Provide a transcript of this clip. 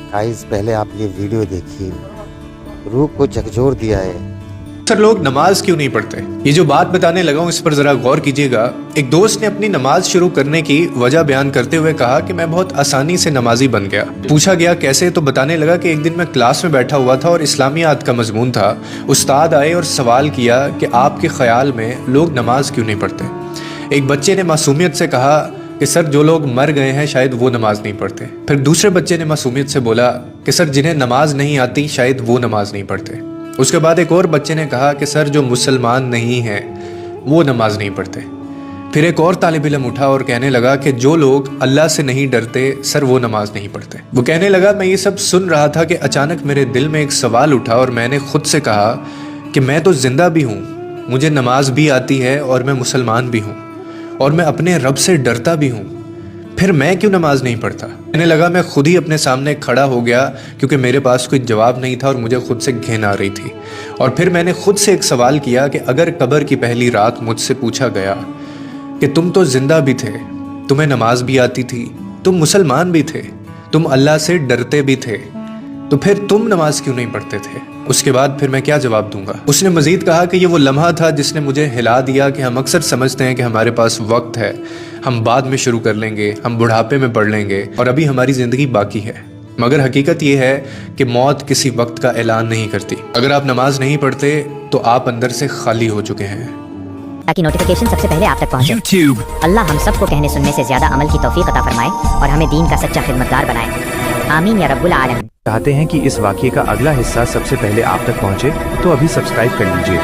Guys पहले आप ये वीडियो देखिए, रूह को झकझोर दिया है। अक्सर लोग नमाज क्यों नहीं पढ़ते? ये जो बात बताने लगा हूँ इस पर जरा गौर कीजिएगा। एक दोस्त ने अपनी नमाज शुरू करने की वजह बयान करते हुए कहा कि मैं बहुत आसानी से नमाजी बन गया। पूछा गया कैसे, तो बताने लगा कि एक दिन मैं क्लास में बैठा हुआ था और इस्लामियात का मजमून था। उस्ताद आए और सवाल किया कि आपके ख्याल में लोग नमाज क्यों नहीं पढ़ते? एक बच्चे ने मासूमियत से कहा कि सर जो लोग मर गए हैं शायद वो नमाज नहीं पढ़ते। फिर दूसरे बच्चे ने मासूमियत से बोला कि सर जिन्हें नमाज नहीं आती शायद वो नमाज नहीं पढ़ते। उसके बाद एक और बच्चे ने कहा कि सर जो मुसलमान नहीं हैं वो नमाज नहीं पढ़ते। फिर एक और तालिब इल्म उठा और कहने लगा कि जो लोग अल्लाह से नहीं डरते सर वो नमाज नहीं पढ़ते। वो कहने लगा मैं ये सब सुन रहा था कि अचानक मेरे दिल में एक सवाल उठा और मैंने खुद से कहा कि मैं तो जिंदा भी हूँ, मुझे नमाज भी आती है और मैं मुसलमान भी हूँ और मैं अपने रब से डरता भी हूँ, फिर मैं क्यों नमाज नहीं पढ़ता? कहने लगा मैं खुद ही अपने सामने खड़ा हो गया क्योंकि मेरे पास कोई जवाब नहीं था और मुझे खुद से घिन आ रही थी। और फिर मैंने खुद से एक सवाल किया कि अगर कब्र की पहली रात मुझसे पूछा गया कि तुम तो जिंदा भी थे, तुम्हें नमाज भी आती थी, तुम मुसलमान भी थे, तुम अल्लाह से डरते भी थे, तो फिर तुम नमाज क्यों नहीं पढ़ते थे? उसके बाद फिर मैं क्या जवाब दूंगा? उसने मजीद कहा कि ये वो लम्हा था जिसने मुझे हिला दिया कि हम अक्सर समझते हैं कि हमारे पास वक्त है, हम बाद में शुरू कर लेंगे, हम बुढ़ापे में पढ़ लेंगे और अभी हमारी ज़िंदगी बाकी है। मगर हकीकत ये है कि मौत किसी वक्त का ऐलान नहीं करती। अगर आप नमाज नहीं पढ़ते तो आप अंदर से खाली हो चुके हैं। ताकि नोटिफिकेशन सबसे पहले आप तक पहुंचे। YouTube। अल्लाह हम सबको कहने सुनने से ज्यादा अमल की तौफीक अता फरमाए और हमें दीन का सच्चा खिदमतगार बनाए। आमीन या रब्बुल आलमीन। चाहते हैं कि इस वाक़ये का अगला हिस्सा सबसे पहले आप तक पहुंचे तो अभी सब्सक्राइब कर लीजिए।